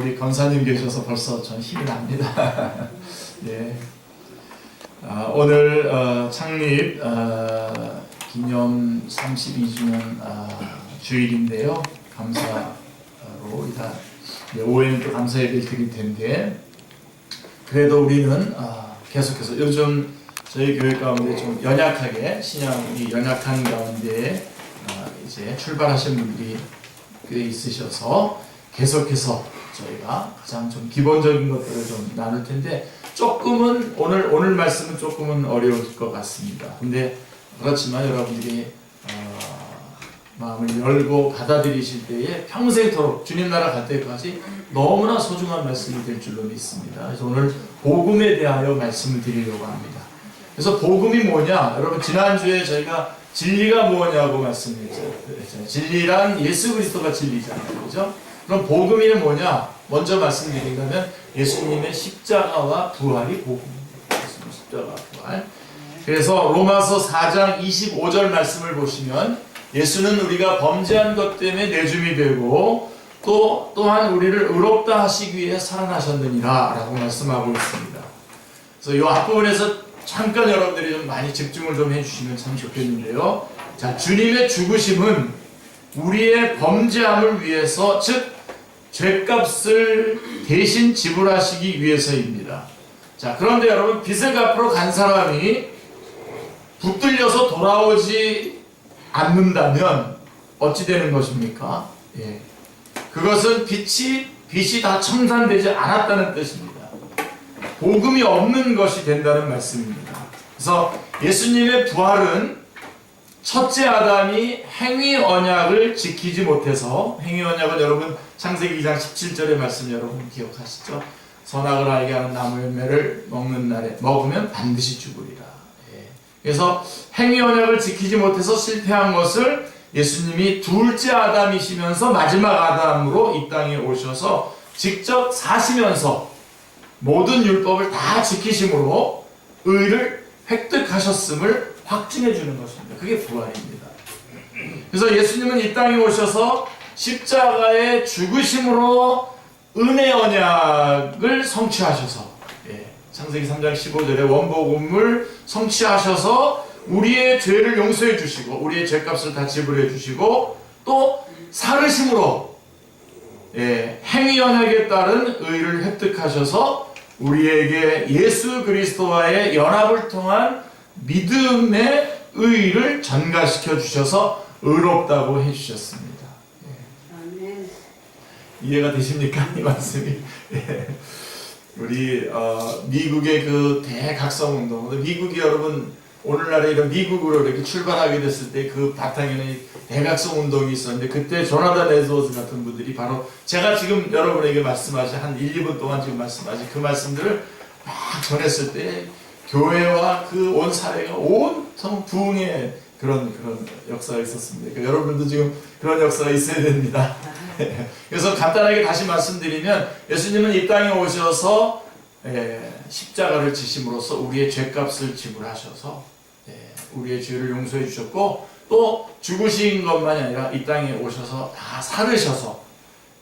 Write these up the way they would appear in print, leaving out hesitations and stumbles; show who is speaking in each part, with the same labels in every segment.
Speaker 1: 우리 권사님 계셔서 벌써 전 힘이 납니다. 예. 오늘 창립 기념 32주년 주일인데요. 감사로 일단 오후에는 또 감사 예배를 드릴 텐데, 그래도 우리는 계속해서 요즘 저희 교회 가운데 좀 연약하게 신앙이 연약한 가운데 이제 출발하신 분들이 꽤 있으셔서 계속해서 저희가 가장 좀 기본적인 것들을 좀 나눌 텐데, 조금은 오늘 말씀은 조금은 어려울 것 같습니다. 근데 그렇지만 여러분들이 마음을 열고 받아들이실 때에 평생토록 주님 나라 갈 때까지 너무나 소중한 말씀이 될 줄로 믿습니다. 그래서 오늘 복음에 대하여 말씀을 드리려고 합니다. 그래서 복음이 뭐냐? 여러분 지난주에 저희가 진리가 뭐냐고 말씀드렸죠. 진리란 예수 그리스도가 진리잖아요. 그죠? 그럼 복음이 뭐냐? 먼저 말씀드린다면 예수님의 십자가와 부활이 복음입니다. 예수님의 십자가와 부활. 그래서 로마서 4장 25절 말씀을 보시면 예수는 우리가 범죄한 것 때문에 내줌이 되고 또한 우리를 의롭다 하시기 위해 살아나셨느니라 라고 말씀하고 있습니다. 그래서 이 앞부분에서 잠깐 여러분들이 좀 많이 집중을 좀 해주시면 참 좋겠는데요. 자, 주님의 죽으심은 우리의 범죄함을 위해서, 즉 죄값을 대신 지불하시기 위해서입니다. 자, 그런데 여러분, 빚을 갚으러 간 사람이 붙들려서 돌아오지 않는다면 어찌 되는 것입니까? 예. 그것은 빚이 다 청산되지 않았다는 뜻입니다. 복음이 없는 것이 된다는 말씀입니다. 그래서 예수님의 부활은 첫째 아담이 행위 언약을 지키지 못해서, 행위 언약은 여러분 창세기 2장 17절의 말씀 여러분 기억하시죠? 선악을 알게 하는 나무 열매를 먹는 날에 먹으면 반드시 죽으리라. 예. 그래서 행위 언약을 지키지 못해서 실패한 것을 예수님이 둘째 아담이시면서 마지막 아담으로 이 땅에 오셔서 직접 사시면서 모든 율법을 다 지키심으로 의를 획득하셨음을 확증해 주는 것입니다. 그게 부활입니다. 그래서 예수님은 이 땅에 오셔서 십자가의 죽으심으로 은혜 언약을 성취하셔서, 창세기 3장 15절에 원복음을 성취하셔서 우리의 죄를 용서해 주시고 우리의 죄값을 다 지불해 주시고 또 살으심으로 행위 언약에 따른 의를 획득하셔서 우리에게 예수 그리스도와의 연합을 통한 믿음의 의를 전가시켜 주셔서 의롭다고 해주셨습니다. 아멘. 이해가 되십니까? 이 말씀이. 우리 미국의 그 대각성운동, 미국이 여러분 오늘날에 이런 미국으로 이렇게 출발하게 됐을 때 그 바탕에는 대각성운동이 있었는데, 그때 조나단 에드워즈 같은 분들이 바로 제가 지금 여러분에게 말씀하신 한 1, 2분 동안 지금 말씀하신 그 말씀들을 막 전했을 때 교회와 그 온 사회가 온통 부흥의 그런 역사가 있었습니다. 그러니까 여러분도 지금 그런 역사가 있어야 됩니다. 그래서 간단하게 다시 말씀드리면 예수님은 이 땅에 오셔서 십자가를 지심으로써 우리의 죄값을 지불하셔서 우리의 죄를 용서해 주셨고, 또 죽으신 것만이 아니라 이 땅에 오셔서 다 살으셔서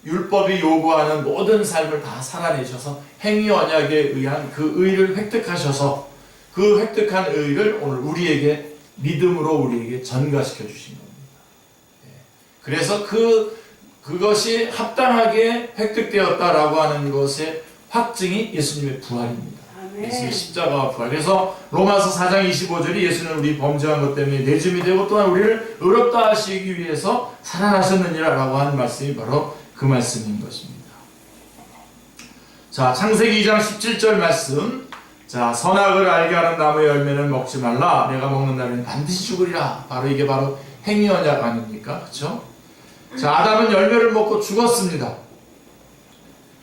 Speaker 1: 율법이 요구하는 모든 삶을 다 살아내셔서 행위 언약에 의한 그 의를 획득하셔서 그 획득한 의를 오늘 우리에게 믿음으로 우리에게 전가시켜 주신 겁니다. 그래서 그것이 합당하게 획득되었다라고 하는 것의 확증이 예수님의 부활입니다. 예수님의 십자가와 부활. 그래서 로마서 4장 25절이 예수는 우리 범죄한 것 때문에 내줌이 되고 또한 우리를 의롭다 하시기 위해서 살아나셨느니라 라고 하는 말씀이 바로 그 말씀인 것입니다. 자, 창세기 2장 17절 말씀. 자, 선악을 알게 하는 나무의 열매는 먹지 말라. 내가 먹는 날에는 반드시 죽으리라. 바로 이게 바로 행위 언약 아닙니까? 그렇죠? 자, 아담은 열매를 먹고 죽었습니다.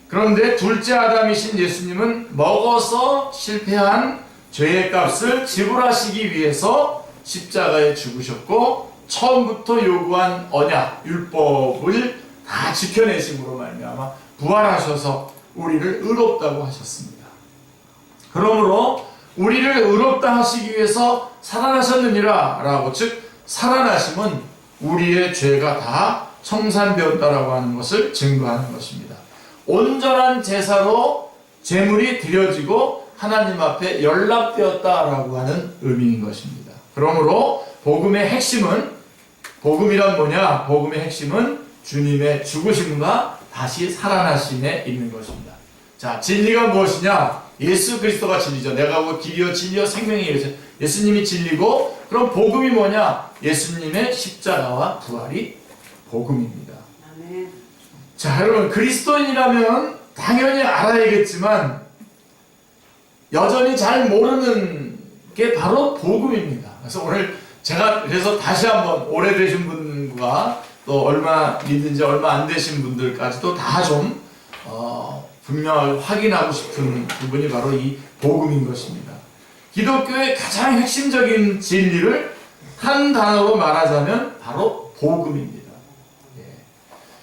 Speaker 1: 그런데 둘째 아담이신 예수님은 먹어서 실패한 죄의 값을 지불하시기 위해서 십자가에 죽으셨고, 처음부터 요구한 언약, 율법을 다 지켜내심으로 말미암아 부활하셔서 우리를 의롭다고 하셨습니다. 그러므로 우리를 의롭다 하시기 위해서 살아나셨느니라 라고, 즉 살아나심은 우리의 죄가 다 청산되었다라고 하는 것을 증거하는 것입니다. 온전한 제사로 제물이 드려지고 하나님 앞에 연락되었다라고 하는 의미인 것입니다. 그러므로 복음의 핵심은, 복음이란 뭐냐? 복음의 핵심은 주님의 죽으심과 다시 살아나심에 있는 것입니다. 자, 진리가 무엇이냐? 예수 그리스도가 진리죠. 내가 뭐 길이요 진리요 생명이에요. 예수님이 진리고, 그럼 복음이 뭐냐? 예수님의 십자가와 부활이 복음입니다.
Speaker 2: 아멘.
Speaker 1: 자, 여러분, 그리스도인이라면 당연히 알아야겠지만 여전히 잘 모르는 게 바로 복음입니다. 그래서 오늘 제가 그래서 다시 한번 오래되신 분과 또 얼마 믿은 지 얼마 안 되신 분들까지도 다 좀 분명하게 확인하고 싶은 부분이 바로 이 복음인 것입니다. 기독교의 가장 핵심적인 진리를 한 단어로 말하자면 바로 복음입니다.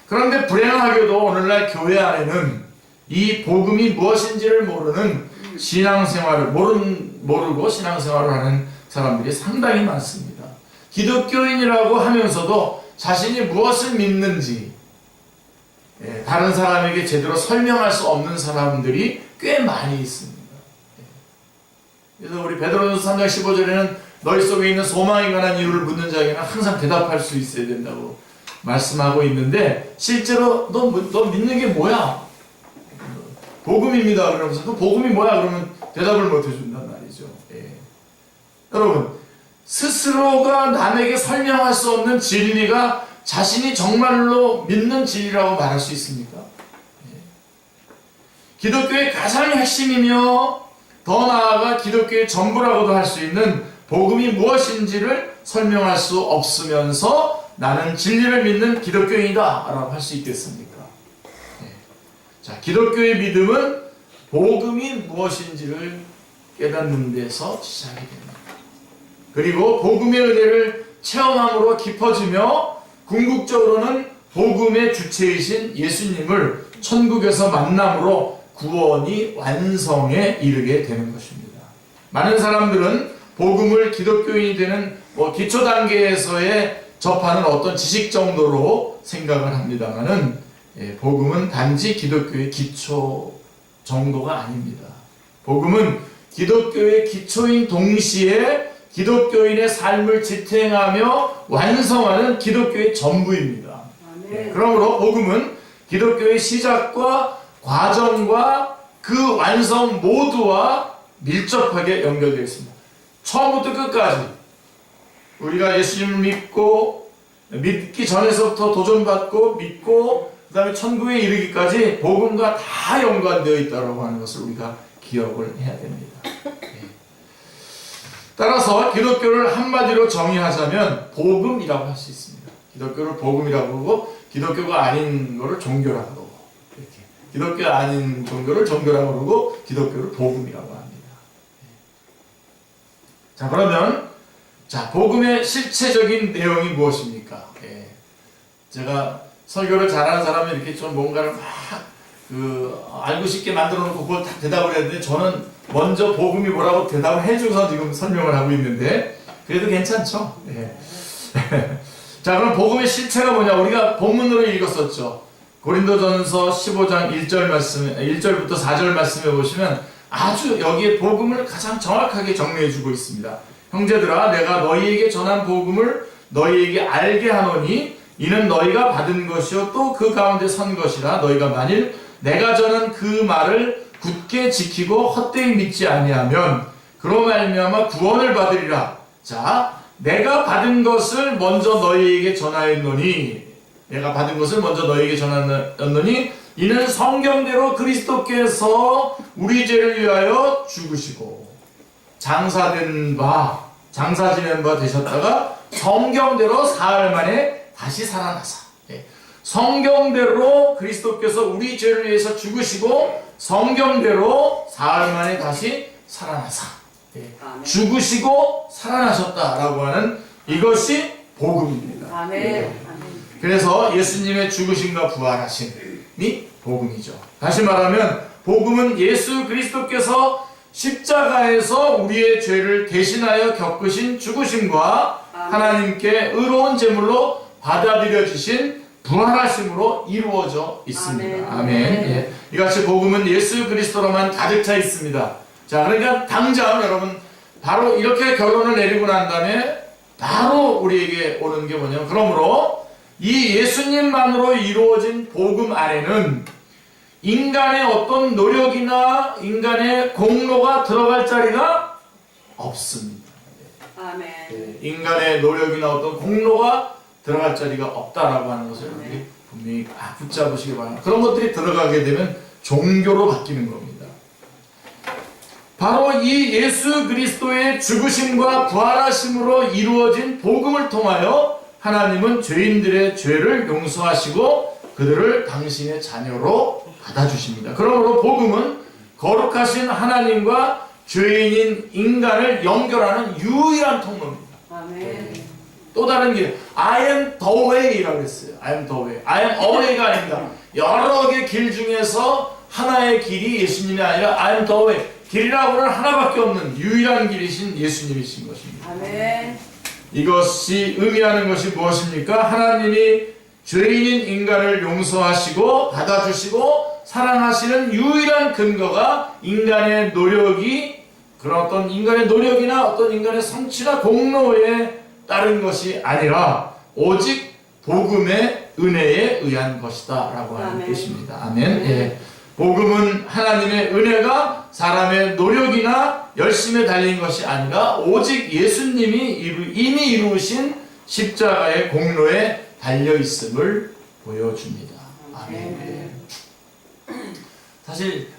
Speaker 1: 그런데 불행하게도 오늘날 교회 안에는 이 복음이 무엇인지를 모르는 신앙생활을 모르고 신앙생활을 하는 사람들이 상당히 많습니다. 기독교인이라고 하면서도 자신이 무엇을 믿는지 다른 사람에게 제대로 설명할 수 없는 사람들이 꽤 많이 있습니다. 그래서 우리 베드로전서 3장 15절에는 너희 속에 있는 소망에 관한 이유를 묻는 자에게는 항상 대답할 수 있어야 된다고 말씀하고 있는데, 실제로 너 믿는 게 뭐야? 복음입니다. 그러면서 또 복음이 뭐야? 그러면 대답을 못 해준단 말이죠. 여러분, 스스로가 남에게 설명할 수 없는 진리가 자신이 정말로 믿는 진리라고 말할 수 있습니까? 기독교의 가장 핵심이며 더 나아가 기독교의 전부라고도 할 수 있는 복음이 무엇인지를 설명할 수 없으면서 나는 진리를 믿는 기독교인이다 라고 할 수 있겠습니까? 자, 기독교의 믿음은 복음이 무엇인지를 깨닫는 데서 시작이 됩니다. 그리고 복음의 은혜를 체험함으로 깊어지며 궁극적으로는 복음의 주체이신 예수님을 천국에서 만남으로 구원이 완성에 이르게 되는 것입니다. 많은 사람들은 복음을 기독교인이 되는 기초 단계에서의 접하는 어떤 지식 정도로 생각을 합니다만은 복음은 단지 기독교의 기초 정도가 아닙니다. 복음은 기독교의 기초인 동시에 기독교인의 삶을 지탱하며 완성하는 기독교의 전부입니다. 그러므로 복음은 기독교의 시작과 과정과 그 완성 모두와 밀접하게 연결되어 있습니다. 처음부터 끝까지 우리가 예수님을 믿기 전에서부터 도전받고 믿고 그 다음에 천국에 이르기까지 복음과 다 연관되어 있다고 하는 것을 우리가 기억을 해야 됩니다. 따라서 기독교를 한마디로 정의하자면 복음이라고 할 수 있습니다. 기독교를 복음이라고 그러고 기독교가 아닌 것을 종교라고 그러고, 이렇게 기독교 아닌 종교를 종교라고 그러고 기독교를 복음이라고 합니다. 자, 그러면 복음의 실체적인 내용이 무엇입니까? 제가 설교를 잘하는 사람이 이렇게 좀 뭔가를 막 알고 싶게 만들어 놓고 그걸 다 대답을 했는데, 저는 먼저 복음이 뭐라고 대답을 해줘서 지금 설명을 하고 있는데 그래도 괜찮죠? 자, 그럼 복음의 실체가 뭐냐? 우리가 본문으로 읽었었죠. 고린도전서 15장 1절부터 4절 말씀에 보시면 아주 여기에 복음을 가장 정확하게 정리해주고 있습니다. 형제들아, 내가 너희에게 전한 복음을 너희에게 알게 하노니 이는 너희가 받은 것이요 또 그 가운데 선 것이라. 너희가 만일 내가 전한 그 말을 굳게 지키고 헛되이 믿지 아니하면 그로 말미암아 구원을 받으리라. 자, 내가 받은 것을 먼저 너희에게 전하였노니, 내가 받은 것을 먼저 너희에게 전하였노니 이는 성경대로 그리스도께서 우리 죄를 위하여 죽으시고 장사 지낸 바 되셨다가 성경대로 사흘 만에 다시 살아나사. 성경대로 그리스도께서 우리 죄를 위해서 죽으시고 성경대로 사흘 만에 다시 살아나사. 죽으시고 살아나셨다라고 하는 이것이 복음입니다.
Speaker 2: 아멘.
Speaker 1: 그래서 예수님의 죽으심과 부활하심이 복음이죠. 다시 말하면 복음은 예수 그리스도께서 십자가에서 우리의 죄를 대신하여 겪으신 죽으심과 하나님께 의로운 제물로 받아들여지신 부활하심으로 이루어져 있습니다. 아멘. 예. 이같이 복음은 예수 그리스도로만 가득 차 있습니다. 자, 그러니까 당장 여러분 바로 이렇게 결론을 내리고 난 다음에 바로 우리에게 오는 게 뭐냐면, 그러므로 이 예수님만으로 이루어진 복음 안에는 인간의 어떤 노력이나 인간의 공로가 들어갈 자리가 없습니다.
Speaker 2: 아멘.
Speaker 1: 네, 인간의 노력이나 어떤 공로가 들어갈 자리가 없다라고 하는 것을 우리 분명히 붙잡으시기 바랍니다. 그런 것들이 들어가게 되면 종교로 바뀌는 겁니다. 바로 이 예수 그리스도의 죽으심과 부활하심으로 이루어진 복음을 통하여 하나님은 죄인들의 죄를 용서하시고 그들을 당신의 자녀로 받아주십니다. 그러므로 복음은 거룩하신 하나님과 죄인인 인간을 연결하는 유일한 통로입니다.
Speaker 2: 아멘.
Speaker 1: 또 다른 길, I am the way라고 했어요. I am the way. I am a way가 아닙니다. 여러 개 길 중에서 하나의 길이 예수님이 아니라 I am the way. 길이라고는 하나밖에 없는 유일한 길이신 예수님이신 것입니다.
Speaker 2: 아멘.
Speaker 1: 이것이 의미하는 것이 무엇입니까? 하나님이 죄인인 인간을 용서하시고 받아주시고 사랑하시는 유일한 근거가 인간의 노력이, 그런 어떤 인간의 노력이나 어떤 인간의 성취나 공로에 따른 것이 아니라 오직 복음의 은혜에 의한 것이다 라고 하는
Speaker 2: 아멘.
Speaker 1: 뜻입니다. 아멘. 예. 복음은 하나님의 은혜가 사람의 노력이나 열심에 달린 것이 아니라 오직 예수님이 이미 이루신 십자가의 공로에 달려있음을 보여줍니다. 아멘. 사실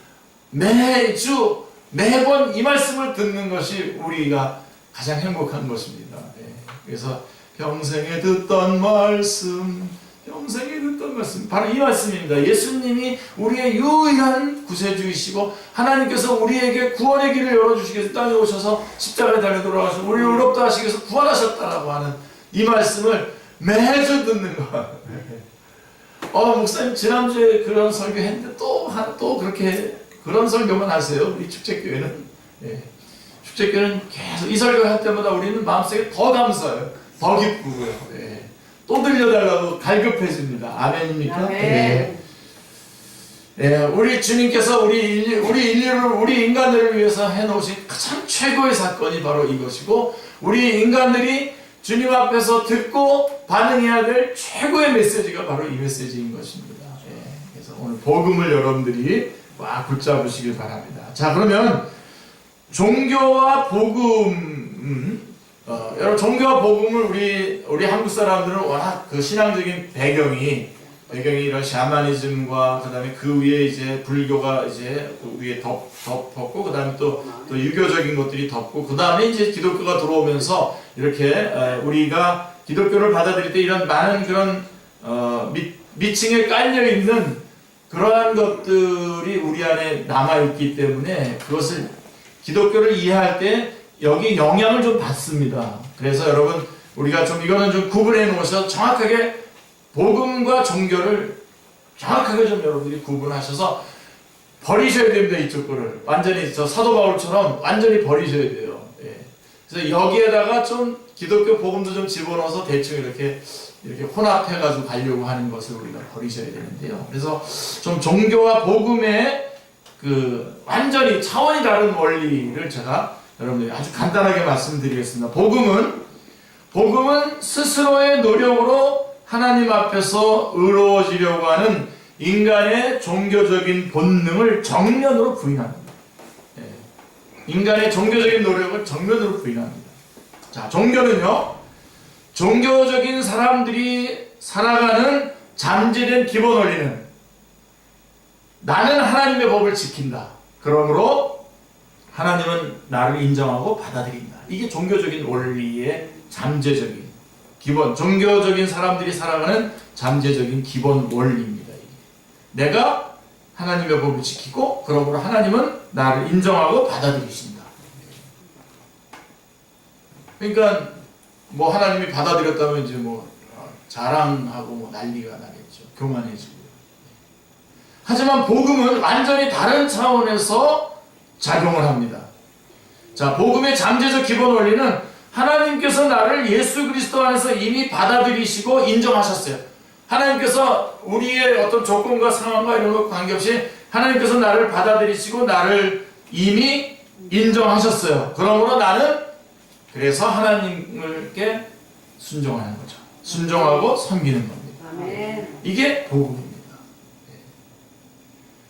Speaker 1: 매번 이 말씀을 듣는 것이 우리가 가장 행복한 것입니다. 그래서 평생에 듣던 말씀, 바로 이 말씀입니다. 예수님이 우리의 유일한 구세주이시고 하나님께서 우리에게 구원의 길을 열어주시기 위해서 땅에 오셔서 십자가에 달려 돌아가셔서 우리를 의롭다 하시기 위해서 구원하셨다라고 하는 이 말씀을 매주 듣는 것. 목사님 지난주에 그런 설교 했는데 또 그렇게 그런 설교만 하세요. 우리 축제교회는. 축제교회는 계속 이 설교 할 때마다 우리는 마음속에 더 감사해요. 더 기쁘고요. 또 들려달라고 갈급해집니다. 아멘입니까?
Speaker 2: 아멘.
Speaker 1: 우리 주님께서 우리 인류를, 우리 인간들을 위해서 해놓으신 가장 최고의 사건이 바로 이것이고, 우리 인간들이 주님 앞에서 듣고 반응해야 될 최고의 메시지가 바로 이 메시지인 것입니다. 그래서 오늘 복음을 여러분들이 막 붙잡으시길 바랍니다. 자, 그러면 종교와 복음, 여러분 종교와 복음을 우리 한국 사람들은 워낙 그 신앙적인 배경이 이런 샤머니즘과 그다음에 그 위에 이제 불교가 이제 그 위에 덮었고 그다음에 또 유교적인 것들이 덮고 그다음에 이제 기독교가 들어오면서 이렇게 우리가 기독교를 받아들일 때 이런 많은 그런 밑층에 깔려 있는 그러한 것들이 우리 안에 남아 있기 때문에 그것을 기독교를 이해할 때 여기 영향을 좀 받습니다. 그래서 여러분 우리가 좀 이거는 좀 구분해 놓으셔서 정확하게 복음과 종교를 정확하게 좀 여러분들이 구분하셔서 버리셔야 됩니다. 이쪽 거를 완전히 저 사도 바울처럼 완전히 버리셔야 돼요. 그래서 여기에다가 좀 기독교 복음도 좀 집어넣어서 대충 이렇게 혼합해가지고 가려고 하는 것을 우리가 버리셔야 되는데요. 그래서 좀 종교와 복음의 그 완전히 차원이 다른 원리를 제가 여러분들이 아주 간단하게 말씀드리겠습니다. 복음은 스스로의 노력으로 하나님 앞에서 의로워지려고 하는 인간의 종교적인 본능을 정면으로 부인합니다. 인간의 종교적인 노력을 정면으로 부인합니다. 자, 종교는요, 종교적인 사람들이 살아가는 잠재된 기본 원리는 나는 하나님의 법을 지킨다. 그러므로 하나님은 나를 인정하고 받아들인다. 이게 종교적인 원리의 잠재적인 기본, 종교적인 사람들이 살아가는 잠재적인 기본 원리입니다. 내가 하나님의 법을 지키고 그러므로 하나님은 나를 인정하고 받아들이신다. 그러니까 뭐 하나님이 받아들였다면 이제 뭐 자랑하고 뭐 난리가 나겠죠. 교만해지고. 하지만 복음은 완전히 다른 차원에서 작용을 합니다. 자, 복음의 잠재적 기본 원리는 하나님께서 나를 예수 그리스도 안에서 이미 받아들이시고 인정하셨어요. 하나님께서 우리의 어떤 조건과 상황과 이런 것 관계없이 하나님께서 나를 받아들이시고 나를 이미 인정하셨어요. 그러므로 나는 그래서 하나님께 순종하는 거죠. 순종하고 섬기는 겁니다.
Speaker 2: 아멘.
Speaker 1: 이게 복음입니다.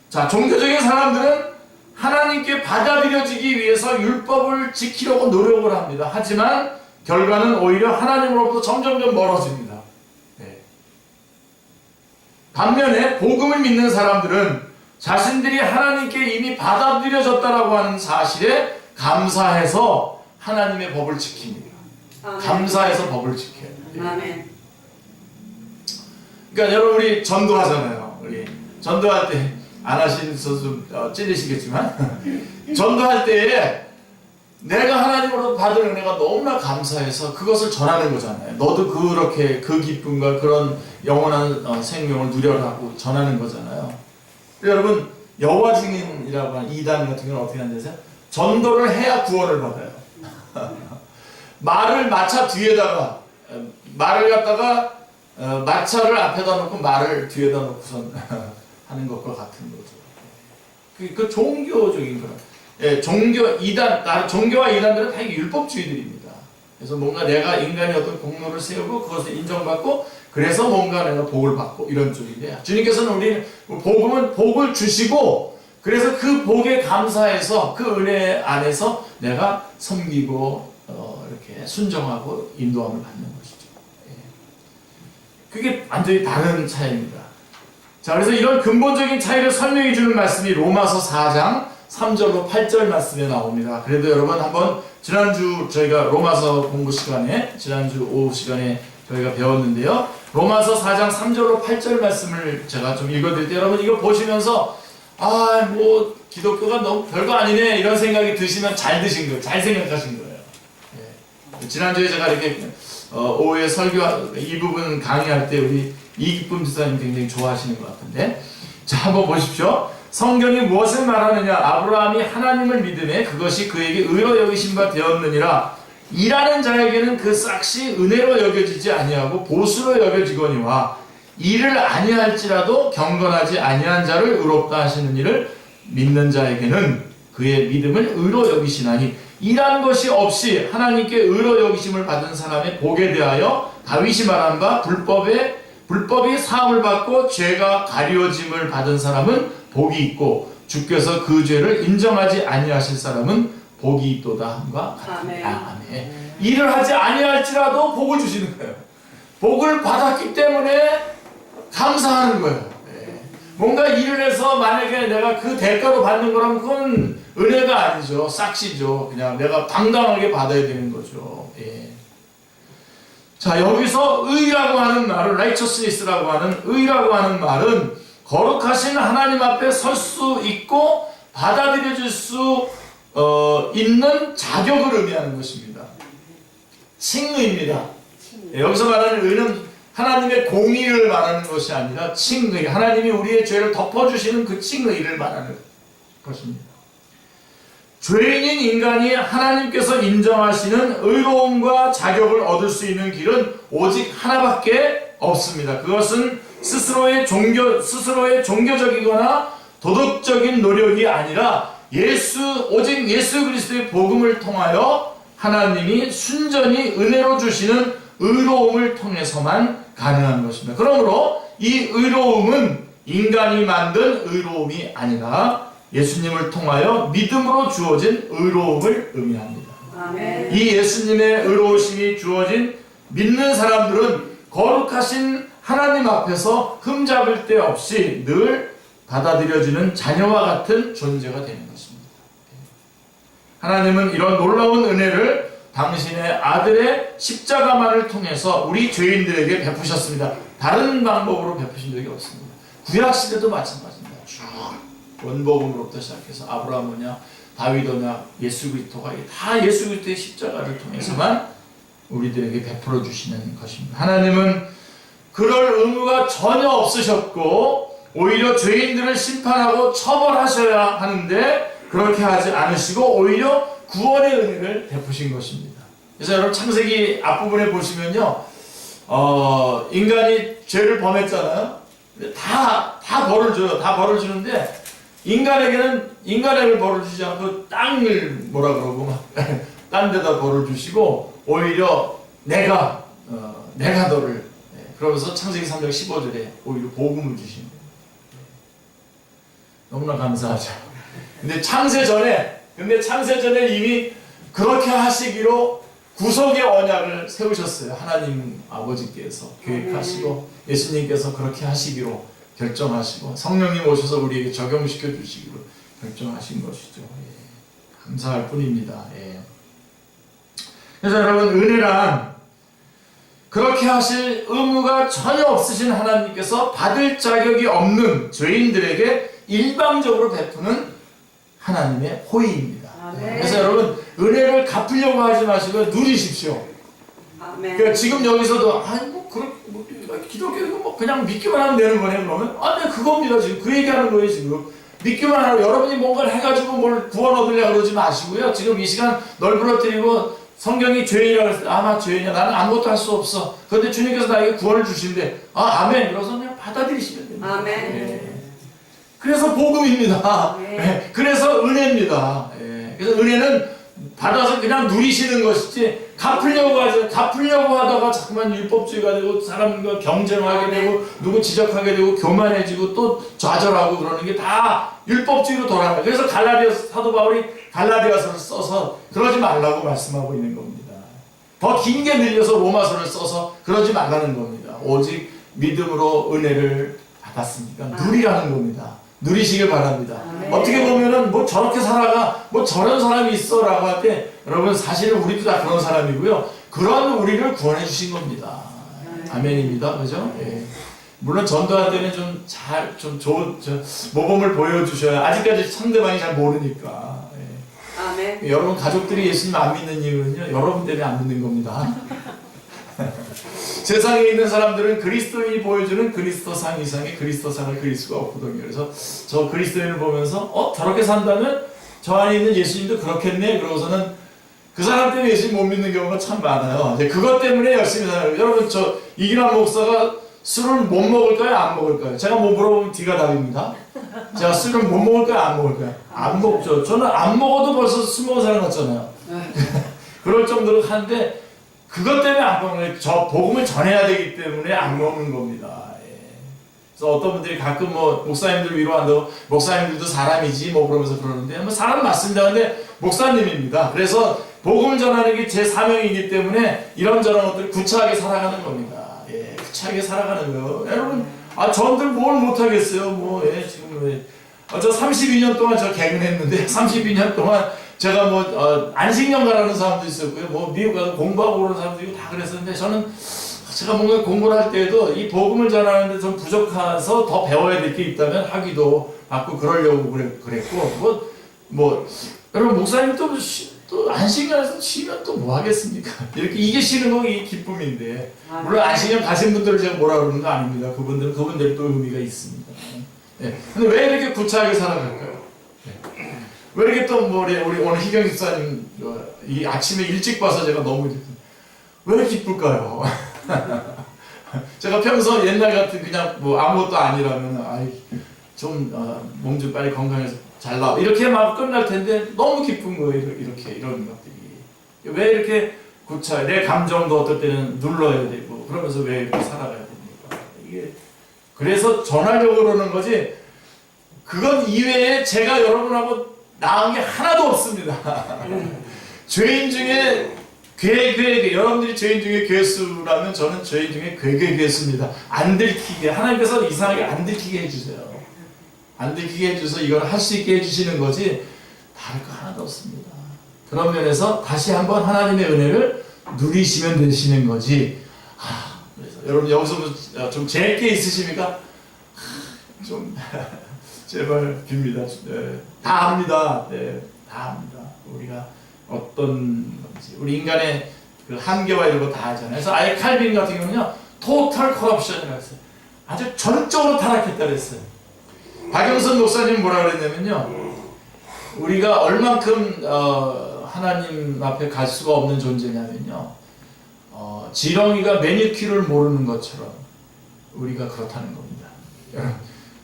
Speaker 1: 자, 종교적인 사람들은 하나님께 받아들여지기 위해서 율법을 지키려고 노력을 합니다. 하지만 결과는 오히려 하나님으로부터 점점점 멀어집니다. 네. 반면에 복음을 믿는 사람들은 자신들이 하나님께 이미 받아들여졌다라고 하는 사실에 감사해서 하나님의 법을 지킵니다.
Speaker 2: 아멘.
Speaker 1: 감사해서 법을 지켜요.
Speaker 2: 아멘.
Speaker 1: 그러니까 여러분 우리 전도하잖아요. 우리 전도할 때 안 하시면서 좀 찔리시겠지만 전도할 때에 내가 하나님으로 받은 은혜가 너무나 감사해서 그것을 전하는 거잖아요. 너도 그렇게 그 기쁨과 그런 영원한 생명을 누려라고 전하는 거잖아요. 여러분 여호와 증인이라고 하는 이단 같은 건 어떻게 하는지 아세요? 전도를 해야 구원을 받아요. 말을 마차 뒤에다가 말을 갖다가 마차를 앞에다 놓고 말을 뒤에다 놓고선 하는 것과 같은 거죠. 그 종교적인 거라. 예, 종교와 이단들은 다 율법주의들입니다. 그래서 뭔가 내가 인간의 어떤 공로를 세우고 그것을 인정받고 그래서 뭔가 내가 복을 받고 이런 쪽인데 주님께서는 우리 복음은 복을 주시고 그래서 그 복에 감사해서 그 은혜 안에서 내가 섬기고 이렇게 순종하고 인도함을 받는 것이죠. 예. 그게 완전히 다른 차이입니다. 자, 그래서 이런 근본적인 차이를 설명해 주는 말씀이 로마서 4장 3절로 8절 말씀에 나옵니다. 그래도 여러분 한번 지난주 저희가 로마서 공부 시간에 지난주 오후 시간에 저희가 배웠는데요. 로마서 4장 3절로 8절 말씀을 제가 좀 읽어드릴 때 여러분 이거 보시면서 뭐 기독교가 너무 별거 아니네 이런 생각이 드시면 잘 드신 거예요. 잘 생각하신 거예요. 예. 지난주에 제가 이렇게 오후에 설교 이 부분 강의할 때 우리 이기쁨 지사님 굉장히 좋아하시는 것 같은데 자 한번 보십시오. 성경이 무엇을 말하느냐. 아브라함이 하나님을 믿음에 그것이 그에게 의로 여기신 바 되었느니라. 일하는 자에게는 그 싹시 은혜로 여겨지지 아니하고 보수로 여겨지거니와 일을 아니할지라도 경건하지 아니한 자를 의롭다 하시는 이를 믿는 자에게는 그의 믿음을 의로 여기시나니 일한 것이 없이 하나님께 의로 여기심을 받은 사람의 복에 대하여 다윗이 말한 바 불법이 사함을 받고 죄가 가려짐을 받은 사람은 복이 있고 주께서 그 죄를 인정하지 아니하실 사람은 복이 있도다 함과 같다. 아멘. 일을 하지 아니할지라도 복을 주시는 거예요. 복을 받았기 때문에 감사하는 거예요. 네. 뭔가 일을 해서 만약에 내가 그 대가로 받는 거라면 그건 은혜가 아니죠. 싹시죠. 그냥 내가 당당하게 받아야 되는 거죠. 예. 자, 여기서 의라고 하는 말은 righteousness라고 하는 의라고 하는 말은 거룩하신 하나님 앞에 설 수 있고 받아들여질 수 있는 자격을 의미하는 것입니다. 칭의입니다. 여기서 말하는 의는 하나님의 공의를 말하는 것이 아니라 칭의, 하나님이 우리의 죄를 덮어주시는 그 칭의를 말하는 것입니다. 죄인인 인간이 하나님께서 인정하시는 의로움과 자격을 얻을 수 있는 길은 오직 하나밖에 없습니다. 그것은 스스로의 종교적이거나 도덕적인 노력이 아니라 오직 예수 그리스도의 복음을 통하여 하나님이 순전히 은혜로 주시는 의로움을 통해서만 가능한 것입니다. 그러므로 이 의로움은 인간이 만든 의로움이 아니라 예수님을 통하여 믿음으로 주어진 의로움을 의미합니다.
Speaker 2: 아멘.
Speaker 1: 이 예수님의 의로우심이 주어진 믿는 사람들은 거룩하신 하나님 앞에서 흠잡을 데 없이 늘 받아들여지는 자녀와 같은 존재가 되는 것입니다. 하나님은 이런 놀라운 은혜를 당신의 아들의 십자가만을 통해서 우리 죄인들에게 베푸셨습니다. 다른 방법으로 베푸신 적이 없습니다. 구약시대도 마찬가지입니다. 쭉 원복음으로부터 시작해서 아브라함이냐 다윗이냐 예수 그리스도가 다 예수 그리스도의 십자가를 통해서만 우리들에게 베풀어 주시는 것입니다. 하나님은 그럴 의무가 전혀 없으셨고 오히려 죄인들을 심판하고 처벌하셔야 하는데 그렇게 하지 않으시고 오히려 구원의 은혜를 베푸신 것입니다. 그래서 여러분 창세기 앞부분에 보시면요 인간이 죄를 범했잖아요. 근데 다 벌을 줘요. 다 벌을 주는데 인간에게는 인간에게 벌을 주지 않고 땅을 뭐라 그러고 막 딴 데다 벌을 주시고 오히려 내가 너를 그러면서 창세기 3장 15절에 오히려 복음을 주시는 거예요. 너무나 감사하죠. 근데 창세 전에 이미 그렇게 하시기로 구속의 언약을 세우셨어요. 하나님 아버지께서 계획하시고 예수님께서 그렇게 하시기로 결정하시고 성령님 오셔서 우리에게 적용시켜 주시기로 결정하신 것이죠. 예. 감사할 뿐입니다. 예. 그래서 여러분 은혜란 그렇게 하실 의무가 전혀 없으신 하나님께서 받을 자격이 없는 죄인들에게 일방적으로 베푸는 하나님의 호의입니다.
Speaker 2: 아멘.
Speaker 1: 그래서 여러분 은혜를 갚으려고 하지 마시고 누리십시오.
Speaker 2: 아멘.
Speaker 1: 그러니까 지금 여기서도 기독교 뭐 그냥 믿기만 하면 되는 거네 그러면 네 그겁니다. 지금 그 얘기하는 거예요. 지금 믿기만 하고 여러분이 뭔가를 해가지고 뭘 구원 얻으려고 그러지 마시고요. 지금 이 시간 널브러뜨리고 성경이 죄인이라고 했을 때 아마 죄인이야. 나는 아무것도 할 수 없어. 그런데 주님께서 나에게 구원을 주신대. 아멘. 그래서 그냥 받아들이시면 됩니다.
Speaker 2: 아멘.
Speaker 1: 예. 그래서 복음입니다. 예. 그래서 은혜입니다. 예. 그래서 은혜는 받아서 그냥 누리시는 것이지 갚으려고 하다가 자꾸만 율법주의가 되고 사람과 경쟁하게 되고 누구 지적하게 되고 교만해지고 또 좌절하고 그러는 게 다 율법주의로 돌아가요. 그래서 사도 바울이 갈라디아서를 써서 그러지 말라고 말씀하고 있는 겁니다. 더 길게 늘려서 로마서를 써서 그러지 말라는 겁니다. 오직 믿음으로 은혜를 받았으니까 누리라는 겁니다. 누리시길 바랍니다. 어떻게 보면은 뭐 저렇게 살아가 뭐 저런 사람이 있어 라고 할 때 여러분 사실은 우리도 다 그런 사람이고요. 그런 우리를 구원해 주신 겁니다. 아멘입니다. 그죠? 예. 물론 전도할 때는 좀 좋은 모범을 보여주셔야 아직까지 상대방이 잘 모르니까. 예.
Speaker 2: 아멘.
Speaker 1: 여러분 가족들이 예수님 안 믿는 이유는요. 여러분 때문에 안 믿는 겁니다. 세상에 있는 사람들은 그리스도인이 보여주는 그리스도상 이상의 그리스도상을 그릴 수가 없거든요. 그래서 저 그리스도인을 보면서 저렇게 산다면 저 안에 있는 예수님도 그렇겠네. 그러고서는 그 사람 때문에 예수님 못 믿는 경우가 참 많아요. 이제 그것 때문에 열심히 살아요. 여러분 저 이기남 목사가 술을 못 먹을까요? 안 먹을까요? 제가 뭐 물어보면 D가 답입니다. 제가 술을 못 먹을까요? 안 먹을까요? 안 먹죠. 저는 안 먹어도 벌써 술 먹은 사람 같잖아요. 그럴 정도로 하는데 그것 때문에 안 먹는 거예요. 저 복음을 전해야 되기 때문에 안 먹는 겁니다. 예. 그래서 어떤 분들이 가끔 뭐 목사님들 위로한다고 목사님들도 사람이지 뭐 그러면서 그러는데 뭐 사람 맞습니다. 근데 목사님입니다. 그래서 복음을 전하는 게 제 사명이기 때문에 이런저런 것들을 구차하게 살아가는 겁니다. 예, 구차하게 살아가는 거예요. 여러분 저들 뭘 못하겠어요. 뭐 지금 저 32년 동안 저 개근했는데 32년 동안 제가 뭐 안식년 가라는 사람도 있었고요. 뭐 미국 가서 공부하고 그러는 사람도 있고 다 그랬었는데 저는 제가 뭔가 공부를 할 때에도 이 복음을 전하는데 좀 부족해서 더 배워야 될 게 있다면 하기도 받고 그러려고 그랬고 뭐 여러분 목사님 또 안식년에서 쉬면 또 뭐 하겠습니까? 이렇게 이게 쉬는 거 이게 기쁨인데 물론 안식년 가신 분들을 제가 뭐라 그러는 거 아닙니다. 그분들이 또 의미가 있습니다. 예. 근데 왜 이렇게 구차하게 살아갈까요? 예. 왜 이렇게 또 우리 오늘 희경 집사님 이 아침에 일찍 봐서 제가 너무 왜 기쁠까요? 제가 평소 옛날 같은 그냥 뭐 아무것도 아니라면 몸 좀 빨리 건강해서 잘 나와 이렇게 막 끝날 텐데 너무 기쁜 거예요. 이렇게 이런 것들이 왜 이렇게 구차해? 내 감정도 어떨 때는 눌러야 되고 그러면서 왜 이렇게 살아가야 됩니까? 이게 그래서 전하려고 그러는 거지. 그건 이외에 제가 여러분하고 나은 게 하나도 없습니다. 죄인 중에 여러분들이 죄인 중에 괴수라면 저는 죄인 중에 괴수입니다. 안 들키게 하나님께서 이상하게 안 들키게 해주세요. 안 들키게 해주셔서 이걸 할 수 있게 해주시는 거지 다를 거 하나도 없습니다. 그런 면에서 다시 한번 하나님의 은혜를 누리시면 되시는 거지. 그래서 여러분 여기서 좀 재밌게 있으십니까? 좀 제발 빕니다. 네, 다 합니다. 네, 다 합니다. 우리가 어떤 건지 우리 인간의 그 한계와 이런 거 다 하잖아요. 그래서 아예 칼빈 같은 경우는요, 토탈 커럽션이라고 했어요. 아주 전적으로 타락했다 그랬어요. 박영선 목사님 뭐라 그랬냐면요, 우리가 얼만큼 하나님 앞에 갈 수가 없는 존재냐면요, 지렁이가 매니큐어를 모르는 것처럼 우리가 그렇다는 겁니다. 여러분,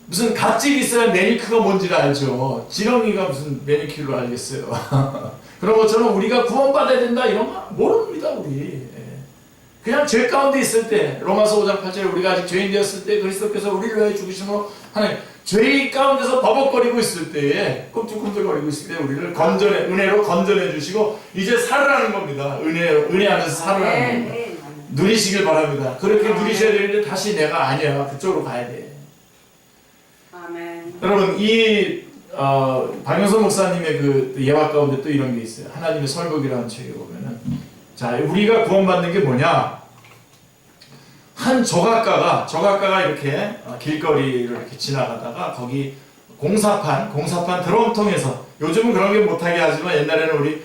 Speaker 1: 무슨 각질이 있어야 매니큐어가 뭔지를 알죠. 지렁이가 무슨 매니큐어를 알겠어요. 그런 것처럼 우리가 구원받아야 된다 이런 거 모릅니다 우리. 그냥 죄 가운데 있을 때 로마서 5장 8절에 우리가 아직 죄인 되었을 때 그리스도께서 우리를 위하여 죽으심으로 하나님 죄 가운데서 버벅거리고 있을 때에 꿈틀꿈틀거리고 있을 때 우리를 건전해 은혜로 건전해 주시고 이제 살으라는 겁니다. 은혜 안에서 살으라는 겁니다. 누리시길 바랍니다. 그렇게 누리셔야 되는데 다시 내가 아니야 그쪽으로 가야 돼.
Speaker 2: 아멘.
Speaker 1: 여러분 이 박영선 목사님의 그 예화 가운데 또 이런 게 있어요. 하나님의 설복이라는 책에 보면은 자 우리가 구원받는 게 뭐냐? 한 조각가가 이렇게 길거리를 이렇게 지나가다가 거기 공사판 드럼통에서 요즘은 그런 게 못하게 하지만 옛날에는 우리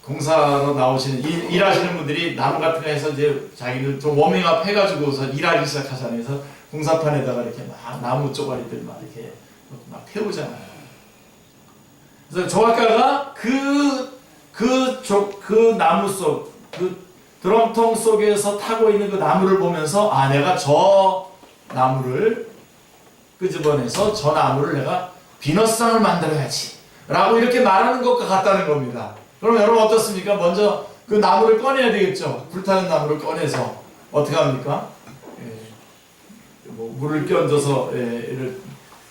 Speaker 1: 공사로 나오시는 일하시는 분들이 나무 같은 거 해서 이제 자기들 좀 워밍업 해가지고서 일하기 시작하잖아요. 그래서 공사판에다가 이렇게 막 나무 쪼가리들 막 이렇게 막 태우잖아요. 그래서 조각가가 그 나무 속, 그 드럼통 속에서 타고 있는 그 나무를 보면서 아 내가 저 나무를 끄집어내서 저 나무를 내가 비너스상을 만들어야지 라고 이렇게 말하는 것과 같다는 겁니다. 그럼 여러분 어떻습니까? 먼저 그 나무를 꺼내야 되겠죠. 불타는 나무를 꺼내서 어떻게 합니까? 뭐 물을 끼얹어서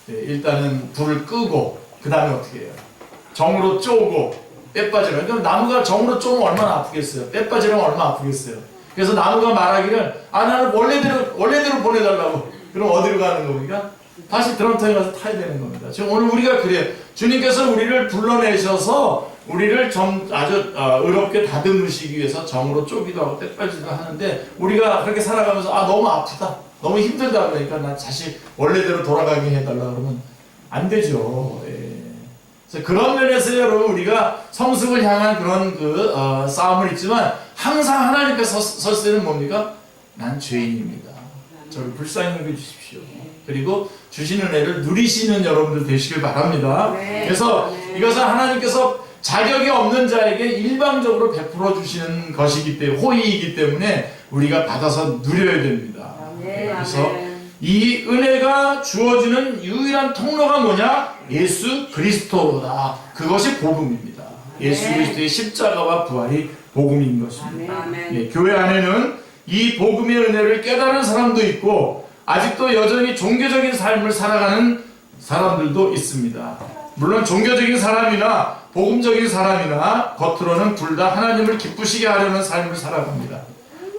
Speaker 1: 일단은 불을 끄고 그 다음에 어떻게 해요? 정으로 쪼고 때 빠지면 그럼 나무가 정으로 쪼면 얼마나 아프겠어요? 때 빠지면 얼마나 아프겠어요? 그래서 나무가 말하기를 아 나는 원래대로 보내달라고. 그럼 어디로 가는 겁니까? 다시 드럼통에 가서 타야 되는 겁니다. 지금 오늘 우리가 그래요. 주님께서 우리를 불러내셔서 우리를 아주 의롭게 다듬으시기 위해서 정으로 쪼기도 하고 때 빠지기도 하는데 우리가 그렇게 살아가면서 아 너무 아프다 너무 힘들다 그러니까 난 다시 원래대로 돌아가게 해달라 그러면 안 되죠. 그래서 그런 면에서 여러분 우리가 성숙을 향한 그런 싸움을 있지만 항상 하나님께 설 때는 뭡니까? 난 죄인입니다. 저를 불쌍히 여겨주십시오. 그리고 주시는 은혜를 누리시는 여러분들 되시길 바랍니다. 그래서 이것은 하나님께서 자격이 없는 자에게 일방적으로 베풀어 주시는 것이기 때문에 호의이기 때문에 우리가 받아서 누려야 됩니다. 그래서 이 은혜가 주어지는 유일한 통로가 뭐냐? 예수 그리스도로다. 그것이 복음입니다. 예수 그리스도의 십자가와 부활이 복음인 것입니다. 교회 안에는 이 복음의 은혜를 깨달은 사람도 있고 아직도 여전히 종교적인 삶을 살아가는 사람들도 있습니다. 물론 종교적인 사람이나 복음적인 사람이나 겉으로는 둘 다 하나님을 기쁘시게 하려는 삶을 살아갑니다.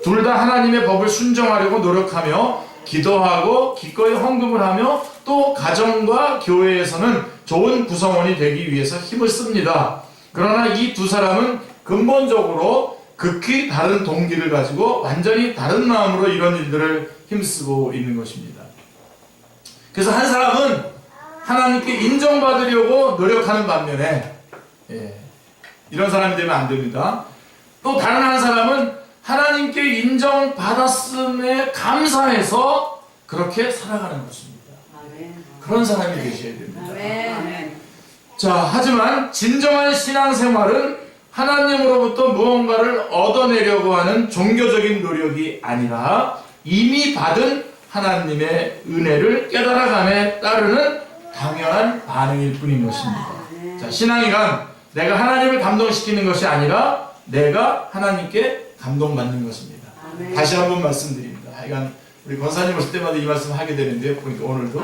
Speaker 1: 둘 다 하나님의 법을 순종하려고 노력하며 기도하고 기꺼이 헌금을 하며 또 가정과 교회에서는 좋은 구성원이 되기 위해서 힘을 씁니다. 그러나 이 두 사람은 근본적으로 극히 다른 동기를 가지고 완전히 다른 마음으로 이런 일들을 힘쓰고 있는 것입니다. 그래서 한 사람은 하나님께 인정받으려고 노력하는 반면에 이런 사람이 되면 안 됩니다. 또 다른 한 사람은 하나님께 인정받았음에 감사해서 그렇게 살아가는 것입니다. 그런 사람이 되셔야 됩니다. 자, 하지만 진정한 신앙생활은 하나님으로부터 무언가를 얻어내려고 하는 종교적인 노력이 아니라 이미 받은 하나님의 은혜를 깨달아감에 따르는 당연한 반응일 뿐인 것입니다. 자, 신앙이란 내가 하나님을 감동시키는 것이 아니라 내가 하나님께 감동받는 것입니다. 다시 한번 말씀드립니다. 하여간 우리 권사님 오실 때마다 이 말씀 하게 되는데요. 보니까 오늘도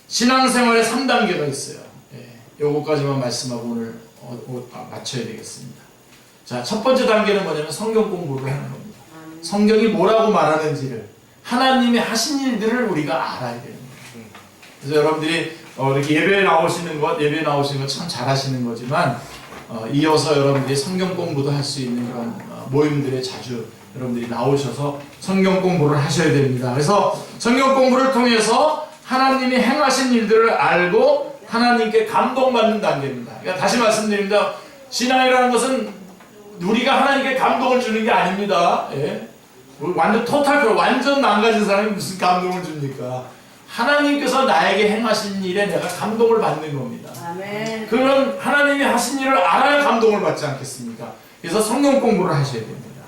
Speaker 1: 신앙생활에 3단계가 있어요. 요거까지만 말씀하고 오늘 마쳐야 되겠습니다. 자, 첫 번째 단계는 뭐냐면 성경 공부를 하는 겁니다. 성경이 뭐라고 말하는지를 하나님이 하신 일들을 우리가 알아야 됩니다. 그래서 여러분들이 이렇게 예배에 나오시는 것 참 잘하시는 거지만 이어서 여러분들이 성경 공부도 할 수 있는 그런 모임들에 자주 여러분들이 나오셔서 성경 공부를 하셔야 됩니다. 그래서 성경 공부를 통해서 하나님이 행하신 일들을 알고 하나님께 감동받는 단계입니다. 그러니까 다시 말씀드립니다. 신앙이라는 것은 우리가 하나님께 감동을 주는 게 아닙니다. 완전 망가진 사람이 무슨 감동을 줍니까? 하나님께서 나에게 행하신 일에 내가 감동을 받는 겁니다. 그런 하나님이 하신 일을 알아야 감동을 받지 않겠습니까? 그래서 성경 공부를 하셔야 됩니다.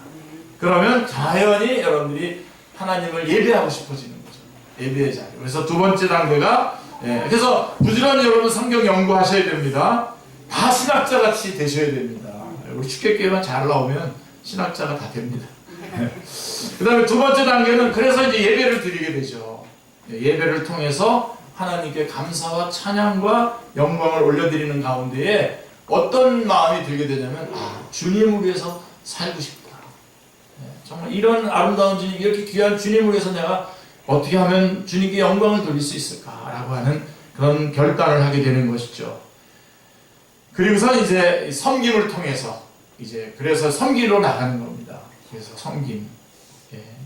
Speaker 1: 그러면 자연히 여러분들이 하나님을 예배하고 싶어지는 거죠. 예배의 자리. 그래서 두 번째 단계가 그래서 부지런히 여러분 성경 연구하셔야 됩니다. 다 신학자 같이 되셔야 됩니다. 우리 축제교회만 잘 나오면 신학자가 다 됩니다. 그 다음에 두 번째 단계는 그래서 이제 예배를 드리게 되죠. 예배를 통해서 하나님께 감사와 찬양과 영광을 올려드리는 가운데에 어떤 마음이 들게 되냐면 주님을 위해서 살고 싶다. 정말 이런 아름다운 주님, 이렇게 귀한 주님을 위해서 내가 어떻게 하면 주님께 영광을 돌릴 수 있을까라고 하는 그런 결단을 하게 되는 것이죠. 그리고서 이제 섬김을 통해서 그래서 섬기러 나가는 겁니다. 그래서 섬김,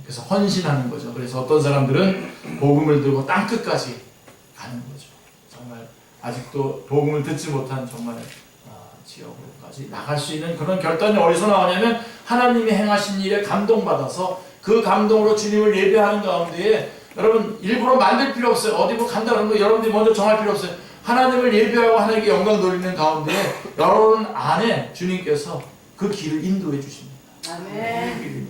Speaker 1: 그래서 헌신하는 거죠. 그래서 어떤 사람들은 복음을 들고 땅 끝까지 가는 거죠. 정말 아직도 복음을 듣지 못한 정말 지역으로까지 나갈 수 있는 그런 결단이 어디서 나오냐면 하나님이 행하신 일에 감동받아서 그 감동으로 주님을 예배하는 가운데에 여러분 일부러 만들 필요 없어요. 어디 뭐 간다 그러면 여러분들이 먼저 정할 필요 없어요. 하나님을 예배하고 하나님께 영광 돌리는 가운데 여러분 안에 주님께서 그 길을 인도해 주십니다.
Speaker 2: 아멘.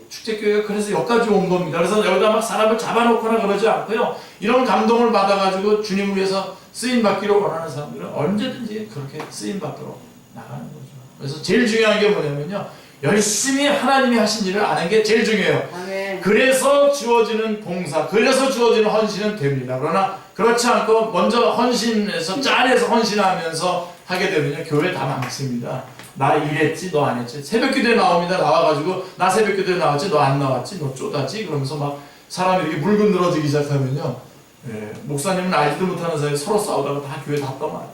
Speaker 1: 축제교회가 그래서 여기까지 온 겁니다. 그래서 여기다 막 사람을 잡아놓거나 그러지 않고요. 이런 감동을 받아가지고 주님을 위해서 쓰임받기를 원하는 사람들은 언제든지 그렇게 쓰임받도록 나가는 거죠. 그래서 제일 중요한 게 뭐냐면요. 열심히 하나님이 하신 일을 아는 게 제일 중요해요.
Speaker 2: 아멘.
Speaker 1: 그래서 주어지는 봉사, 그래서 주어지는 헌신은 됩니다. 그러나 그렇지 않고 먼저 헌신해서 짠해서 헌신하면서 하게 되면요. 교회 다 망칩니다. 나 이랬지 너 안 했지. 새벽기도에 나옵니다. 나와가지고 나 새벽기도에 나왔지 너 안 나왔지 너 쪼다지 그러면서 막 사람이 이렇게 물건 늘어지기 시작하면요. 목사님은 알지도 못하는 사이에 서로 싸우다가 다 교회 다 떠나요.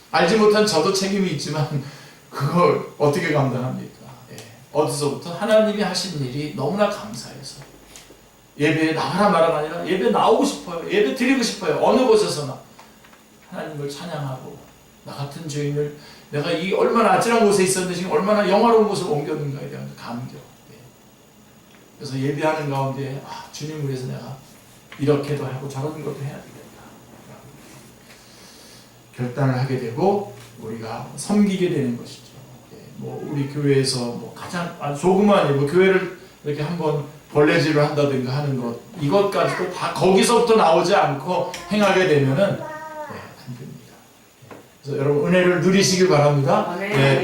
Speaker 1: 알지 못한 저도 책임이 있지만 그걸 어떻게 감당합니까? 어디서부터? 하나님이 하신 일이 너무나 감사해서 예배에 나가라 말아가 아니라 예배 나오고 싶어요. 예배 드리고 싶어요. 어느 곳에서나 하나님을 찬양하고 나 같은 죄인을 내가 이 얼마나 아찔한 곳에 있었는데 지금 얼마나 영화로운 곳을 옮겼는가에 대한 감격. 그래서 예배하는 가운데 주님을 위해서 내가 이렇게도 하고 저런 것도 해야 되겠다. 결단을 하게 되고 우리가 섬기게 되는 것이죠. 뭐 우리 교회에서 뭐 가장 조그만 일, 뭐 교회를 이렇게 한번 걸레질을 한다든가 하는 것 이것까지도 다 거기서부터 나오지 않고 행하게 되면은 안 됩니다. 그래서 여러분 은혜를 누리시길 바랍니다.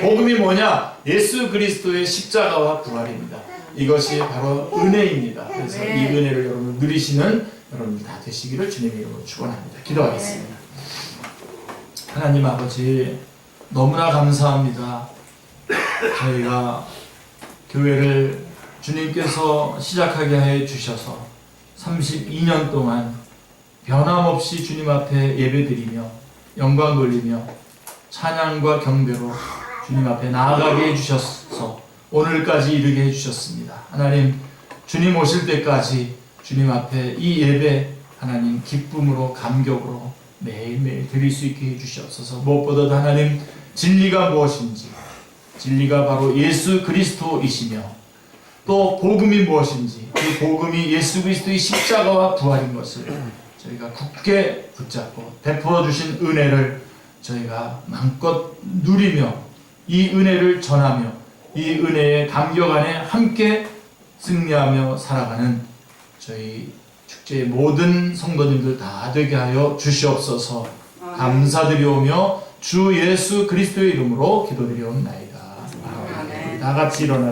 Speaker 1: 복음이 뭐냐? 예수 그리스도의 십자가와 부활입니다. 이것이 바로 은혜입니다. 그래서 이 은혜를 여러분 누리시는 여러분들 다 되시기를 주님의 이름으로 축원합니다. 기도하겠습니다. 하나님 아버지 너무나 감사합니다. 저희가 교회를 주님께서 시작하게 해 주셔서 32년 동안 변함없이 주님 앞에 예배드리며 영광 돌리며 찬양과 경배로 주님 앞에 나아가게 해 주셔서 오늘까지 이르게 해 주셨습니다. 하나님 주님 오실 때까지 주님 앞에 이 예배 하나님 기쁨으로 감격으로 매일매일 드릴 수 있게 해 주시옵소서. 무엇보다도 하나님 진리가 무엇인지 진리가 바로 예수 그리스도이시며 또 복음이 무엇인지 그 복음이 예수 그리스도의 십자가와 부활인 것을 저희가 굳게 붙잡고 베풀어 주신 은혜를 저희가 마음껏 누리며 이 은혜를 전하며 이 은혜의 감격 안에 함께 승리하며 살아가는 저희 축제의 모든 성도님들 다 되게 하여 주시옵소서. 감사드리오며 주 예수 그리스도의 이름으로 기도드리옵나이다. 다 같이 일어나시